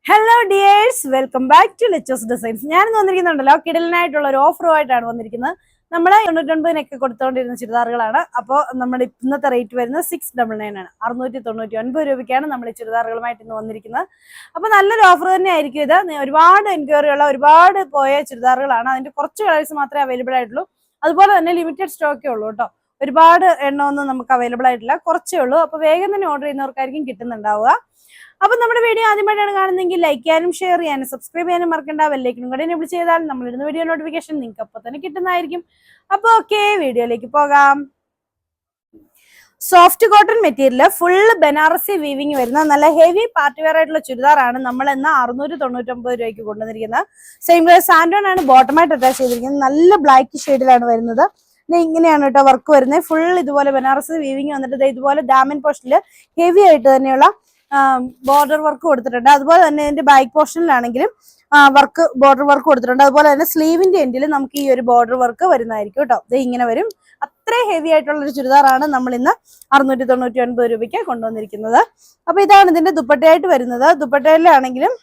Hello dears, welcome back to Lechos designs. ഞാൻ വന്നിരിക്കുന്നുണ്ടല്ലോ കിടലിനായിട്ടുള്ള ഒരു ഓഫറുമായിട്ടാണ് വന്നിരിക്കുന്നത്. നമ്മൾ 99 കൊടുത്തുകൊണ്ടിരുന്ന ചുരിദാറുകളാണ്. അപ്പോൾ നമ്മുടെ ഇന്നത്തെ റേറ്റ് വരുന്നത് 699 ആണ്. 699 രൂപയ്ക്കാണ് നമ്മൾ ഈ ചുരിദാറുകളുമായിട്ട് ഇന്ന് വന്നിരിക്കുന്നത്. അപ്പോൾ നല്ലൊരു ഓഫർ തന്നെ ആയിരിക്കും ഇത്. ഒരുപാട് എൻക്വയറി ഉള്ള ഒരുപാട് പോയ ചുരിദാറുകളാണ്. അതിന്റെ കുറച്ച് കളേഴ്സ് മാത്രമേ അവൈലബിൾ ആയിട്ടുള്ളൂ. അതുപോലെ തന്നെ ലിമിറ്റഡ് സ്റ്റോക്കേ ഉള്ളൂ കേട്ടോ. ഒരുപാട് എണ്ണമൊന്നും നമുക്ക് അവൈലബിൾ ആയിട്ടില്ല, കുറച്ചേ ഉള്ളൂ. അപ്പോൾ വേഗം തന്നെ ഓർഡർ ചെയ്യുന്നവർക്കായിരിക്കും കിട്ടുന്നുണ്ടാവുക. അപ്പൊ നമ്മുടെ വീഡിയോ ആദ്യമായിട്ടാണ് കാണുന്നതെങ്കിൽ ലൈക്ക് ചെയ്യാനും ഷെയർ ചെയ്യാനും സബ്സ്ക്രൈബ് ചെയ്യാനും മറക്കണ്ട. ബെല്ലൈക്കനും കൂടെ എനേബിൾ ചെയ്താൽ നമ്മളിടുന്ന വീഡിയോ നോട്ടിഫിക്കേഷൻ നിങ്ങൾക്ക് അപ്പോൾ തന്നെ കിട്ടുന്നതായിരിക്കും. അപ്പൊ ഓക്കെ, വീഡിയോയിലേക്ക് പോകാം. Soft cotton material full Banarasi weaving വരുന്ന നല്ല ഹെവി പാർട്ടി വെയർ ആയിട്ടുള്ള ചുരിദാറാണ് നമ്മൾ ഇന്ന് 699 രൂപയ്ക്ക് കൊണ്ടുവന്നിരിക്കുന്നത്. സെയിം കളർ സാൻഡോൺ ആണ് ബോട്ടമായിട്ട് അറ്റാച്ച് ചെയ്തിരിക്കുന്നത്. നല്ല ബ്ലാക്ക് ഷെയ്ഡിലാണ് വരുന്നത്. ഇങ്ങനെയാണ് കേട്ടോ വർക്ക് വരുന്നത്. ഫുൾ ഇതുപോലെ ബനാറസി വീവിങ് വന്നിട്ട് ഇതുപോലെ ഡാമൻ പോർഷനിൽ ഹെവി ആയിട്ട് തന്നെയുള്ള ബോർഡർ വർക്ക് കൊടുത്തിട്ടുണ്ട്. അതുപോലെ തന്നെ ഇതിന്റെ ബാക്ക് പോർഷനിലാണെങ്കിലും ബോർഡർ വർക്ക് കൊടുത്തിട്ടുണ്ട്. അതുപോലെ തന്നെ സ്ലീവിന്റെ എൻഡിൽ നമുക്ക് ഈ ഒരു ബോർഡർ വർക്ക് വരുന്നതായിരിക്കും കേട്ടോ. ഇത് ഇങ്ങനെ വരും. അത്രയും ഹെവി ആയിട്ടുള്ള ഒരു ചുരിദാറാണ് നമ്മൾ ഇന്ന് 699 രൂപയ്ക്ക് കൊണ്ടുവന്നിരിക്കുന്നത്. അപ്പൊ ഇതാണ് ഇതിന്റെ ദുപ്പട്ടയായിട്ട് വരുന്നത്. ദുപ്പട്ടയിലാണെങ്കിലും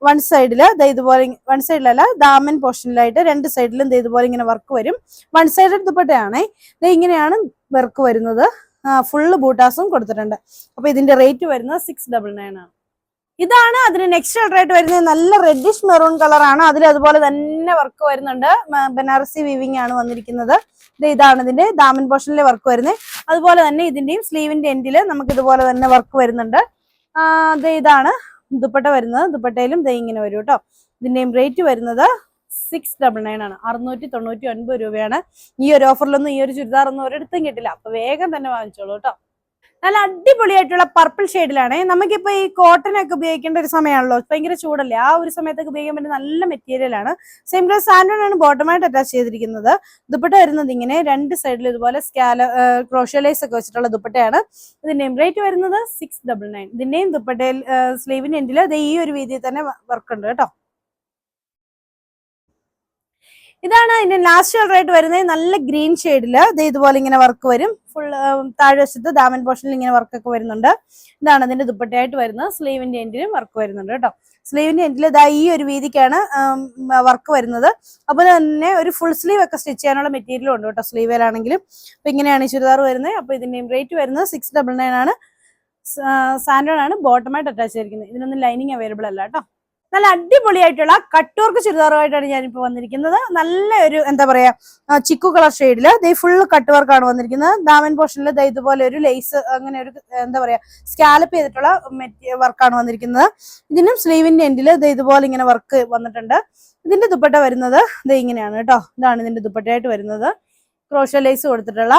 വൺ സൈഡില് ഇതുപോലെ, വൺ സൈഡിലല്ല ദാമൻ പോർഷനിലായിട്ട് രണ്ട് സൈഡിലും ഇതുപോലെ ഇങ്ങനെ വർക്ക് വരും. വൺ സൈഡ് ദുപ്പട്ടയാണേ. ഇങ്ങനെയാണ് വർക്ക് വരുന്നത്. ഫുള്ള് ബൂട്ടാസും കൊടുത്തിട്ടുണ്ട്. അപ്പൊ ഇതിന്റെ റേറ്റ് വരുന്നത് 699 ആണ്. ഇതാണ് അതിന് നെക്സ്റ്റ് റേറ്റ് വരുന്നത്. നല്ല റെഡിഷ് മെറൂൺ കളറാണ്. അതിൽ അതുപോലെ തന്നെ വർക്ക് വരുന്നുണ്ട്. ബനാറസി വീവിംഗ് ആണ് വന്നിരിക്കുന്നത്. ഇതാണ് ഇതിന്റെ ദാമൻ പോർഷനിലെ വർക്ക് വരുന്നത്. അതുപോലെ തന്നെ ഇതിന്റെയും സ്ലീവിന്റെ എൻഡില് നമുക്ക് ഇതുപോലെ തന്നെ വർക്ക് വരുന്നുണ്ട്. ഇതാണ് ദുപ്പട്ട വരുന്നത്. ദുപ്പട്ടയിലും ഇങ്ങനെ വരും കേട്ടോ. ഇതിന്റെയും റേറ്റ് വരുന്നത് 699 ആണ്. 699 രൂപയാണ്. ഈ ഒരു ഓഫറിലൊന്നും ഈ ഒരു ചുരിദാർ ഒന്നും ഒരിടത്തും കിട്ടില്ല. അപ്പൊ വേഗം തന്നെ വാങ്ങിച്ചോളൂ കേട്ടോ. നല്ല അടിപൊളിയായിട്ടുള്ള പർപ്പിൾ ഷെയ്ഡിലാണ്. നമുക്കിപ്പോ ഈ കോട്ടൺ ഒക്കെ ഉപയോഗിക്കേണ്ട ഒരു സമയമാണല്ലോ, ഭയങ്കര ചൂടല്ലേ, ആ ഒരു സമയത്തൊക്കെ ഉപയോഗിക്കാൻ പറ്റുന്ന നല്ല മെറ്റീരിയൽ ആണ്. സെയിം കളർ സാൻഡോൺ ആണ് ബോട്ടമായിട്ട് അറ്റാച്ച് ചെയ്തിരിക്കുന്നത്. ദുപ്പട്ട വരുന്നത് ഇങ്ങനെ രണ്ട് സൈഡിൽ ഇതുപോലെ ക്രോഷ്യോ ഒക്കെ വെച്ചിട്ടുള്ള ദുപ്പട്ടയാണ്. ഇതിന്റെയും റേറ്റ് വരുന്നത് 699. ഇതിന്റെയും ദുപ്പട്ടയിൽ സ്ലീവിന്റെ എൻഡിൽ ഈ ഒരു രീതിയിൽ തന്നെ വർക്ക് ഉണ്ട് കേട്ടോ. ഇതാണ് ഇതിന്റെ ലാസ്റ്റ് റേറ്റ് വരുന്നത്. നല്ല ഗ്രീൻ ഷെയ്ഡില് ഇതുപോലെ ഇങ്ങനെ വർക്ക് വരും. ഫുൾ താഴ്വശത്ത് ദാമൻ പോർഷനിൽ ഇങ്ങനെ വർക്കൊക്കെ വരുന്നുണ്ട്. ഇതാണ് അതിന്റെ ദുപ്പട്ടയായിട്ട് വരുന്നത്. സ്ലീവിന്റെ എൻഡിലും വർക്ക് വരുന്നുണ്ട് കേട്ടോ. സ്ലീവിന്റെ എൻഡിൽ ഈ ഒരു വീതിക്കാണ് വർക്ക് വരുന്നത്. അതുപോലെ തന്നെ ഒരു ഫുൾ സ്ലീവ് ഒക്കെ സ്റ്റിച്ച് ചെയ്യാനുള്ള മെറ്റീരിയലും ഉണ്ട് കേട്ടോ സ്ലീവിലാണെങ്കിലും. അപ്പൊ ഇങ്ങനെയാണ് ഈ ചുരിദാർ വരുന്നത്. അപ്പൊ ഇതിന്റെയും റേറ്റ് വരുന്നത് 699 ആണ്. സാൻഡോൺ ആണ് ബോട്ടമായിട്ട് അറ്റാച്ച് ചെയ്തിരിക്കുന്നത്. ഇതിനൊന്നും ലൈനിങ് അവൈലബിൾ അല്ല കേട്ടോ. നല്ല അടിപൊളിയായിട്ടുള്ള കട്ട് വർക്ക് ചുരിദാറുമായിട്ടാണ് ഞാനിപ്പോ വന്നിരിക്കുന്നത്. നല്ല ഒരു എന്താ പറയാ ചിക്കു കളർ ഷെയ്ഡില് ഫുള്ള് കട്ട് വർക്കാണ് വന്നിരിക്കുന്നത്. ദാമൻ പോർഷനിൽ ഇതുപോലെ ഒരു ലേസ്, അങ്ങനെ ഒരു എന്താ പറയാ സ്കാലപ്പ് ചെയ്തിട്ടുള്ള വർക്കാണ് വന്നിരിക്കുന്നത്. ഇതിനും സ്ലീവിന്റെ എൻഡിൽ ഇതുപോലെ ഇങ്ങനെ വർക്ക് വന്നിട്ടുണ്ട്. ഇതിന്റെ ദുപ്പട്ട വരുന്നത് ഇങ്ങനെയാണ് കേട്ടോ. ഇതാണ് ഇതിന്റെ ദുപ്പട്ടയായിട്ട് വരുന്നത്. ക്രോഷ്യോ ലേസ് കൊടുത്തിട്ടുള്ള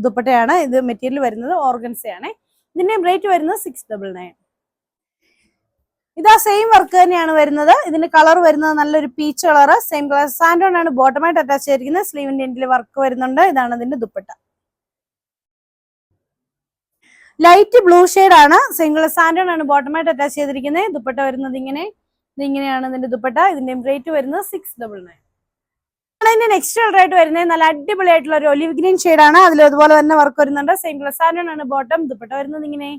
ദുപ്പട്ടയാണ്. ഇത് മെറ്റീരിയൽ വരുന്നത് ഓർഗൻസയാണ്. ഇതിന്റെ റേറ്റ് വരുന്നത് 699. ഇതാ സെയിം വർക്ക് തന്നെയാണ് വരുന്നത്. ഇതിന്റെ കളർ വരുന്നത് നല്ലൊരു പീച്ച് കളർ. സെയിം കളർ സാൻഡോൺ ആണ് ബോട്ടമായിട്ട് അറ്റാച്ച് ചെയ്തിരിക്കുന്നത്. സ്ലീവിന്റെ എൻഡിൽ വർക്ക് വരുന്നുണ്ട്. ഇതാണ് ഇതിന്റെ ദുപ്പട്ട. ലൈറ്റ് ബ്ലൂ ഷെയ്ഡ് ആണ്. സെയിം കളർ സാൻഡോൺ ആണ് ബോട്ടമായിട്ട് അറ്റാച്ച് ചെയ്തിരിക്കുന്നത്. ദുപ്പട്ട വരുന്നത് ഇങ്ങനെയാണ് ഇതിന്റെ ദുപ്പട്ട. ഇതിന്റെ റേറ്റ് വരുന്നത് 699. ഇതിന്റെ നെക്സ്റ്റ് റേറ്റ് വരുന്നത് നല്ല അടിപൊളിയായിട്ടുള്ള ഒരു ഒലിവ് ഗ്രീൻ ഷെയ്ഡ് ആണ്. അതിൽ അതുപോലെ തന്നെ വർക്ക് വരുന്നുണ്ട്. സെയിം കളർ സാൻഡോൺ ആണ് ബോട്ടം. ദുപ്പട്ട വരുന്നത് ഇങ്ങനെ.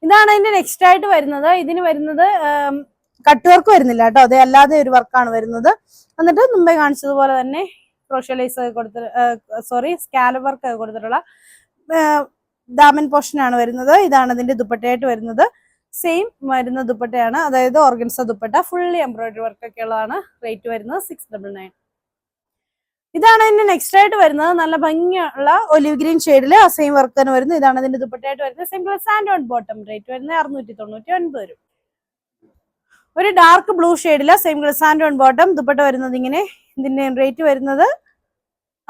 ഇതാണ് അതിന്റെ നെക്സ്റ്റ് ആയിട്ട് വരുന്നത്. ഇതിന് വരുന്നത് കട്ട് വർക്ക് വരുന്നില്ല കേട്ടോ. അത് അല്ലാതെ ഒരു വർക്കാണ് വരുന്നത്. എന്നിട്ട് മുമ്പേ കാണിച്ചതുപോലെ തന്നെ ക്രോഷ്യോ ലേസ് സ്കാലപ്പ് വർക്ക് കൊടുത്തിട്ടുള്ള ദാമൻ പോർഷൻ ആണ് വരുന്നത്. ഇതാണ് ഇതിന്റെ ദുപ്പട്ടയായിട്ട് വരുന്നത്. സെയിം വരുന്ന ദുപ്പട്ടയാണ്, അതായത് organza dupatta. Fully embroidery work ഒക്കെ ഉള്ളതാണ്. റേറ്റ് വരുന്നത് 699. ഇതാണ് ഇതിന്റെ നെക്സ്റ്റ് ആയിട്ട് വരുന്നത്. നല്ല ഭംഗിയുള്ള ഒലിവ് ഗ്രീൻ ഷെയ്ഡില് സെയിം വർക്ക് തന്നെ വരുന്നത്. ഇതാണ് ഇതിന്റെ ദുപ്പട്ടയായിട്ട് വരുന്നത്. സെയിം കളർ സാൻഡോൺ ബോട്ടം. റേറ്റ് വരുന്നത് 699 രൂപ. ഒരു ഡാർക്ക് ബ്ലൂ ഷെയ്ഡില് സെയിം കളർ സാൻഡോൺ ബോട്ടം. ദുപ്പട്ട വരുന്നത് ഇങ്ങനെ. ഇതിന്റെ റേറ്റ് വരുന്നത്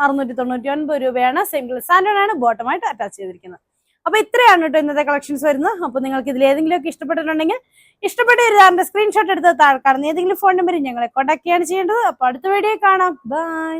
699 രൂപയാണ്. സെയിം കളർ സാൻഡോൺ ആണ് ബോട്ടമായിട്ട് അറ്റാച്ച് ചെയ്തിരിക്കുന്നത്. അപ്പൊ ഇത്രയാണ് കേട്ടോ ഇന്നത്തെ കളക്ഷൻസ് വരുന്നത്. അപ്പൊ നിങ്ങൾക്ക് ഇതിൽ ഏതെങ്കിലും ഒക്കെ ഇഷ്ടപ്പെട്ടിട്ടുണ്ടെങ്കിൽ ഇഷ്ടപ്പെട്ട ഒരു സ്ക്രീൻഷോട്ട് എടുത്ത് താഴെ കാണുന്ന ഏതെങ്കിലും ഫോൺ നമ്പറിൽ ഞങ്ങളെ കോൺടാക്ട് ചെയ്യാണ് ചെയ്യേണ്ടത്. അപ്പൊ അടുത്ത വീഡിയോ കാണാം. ബൈ.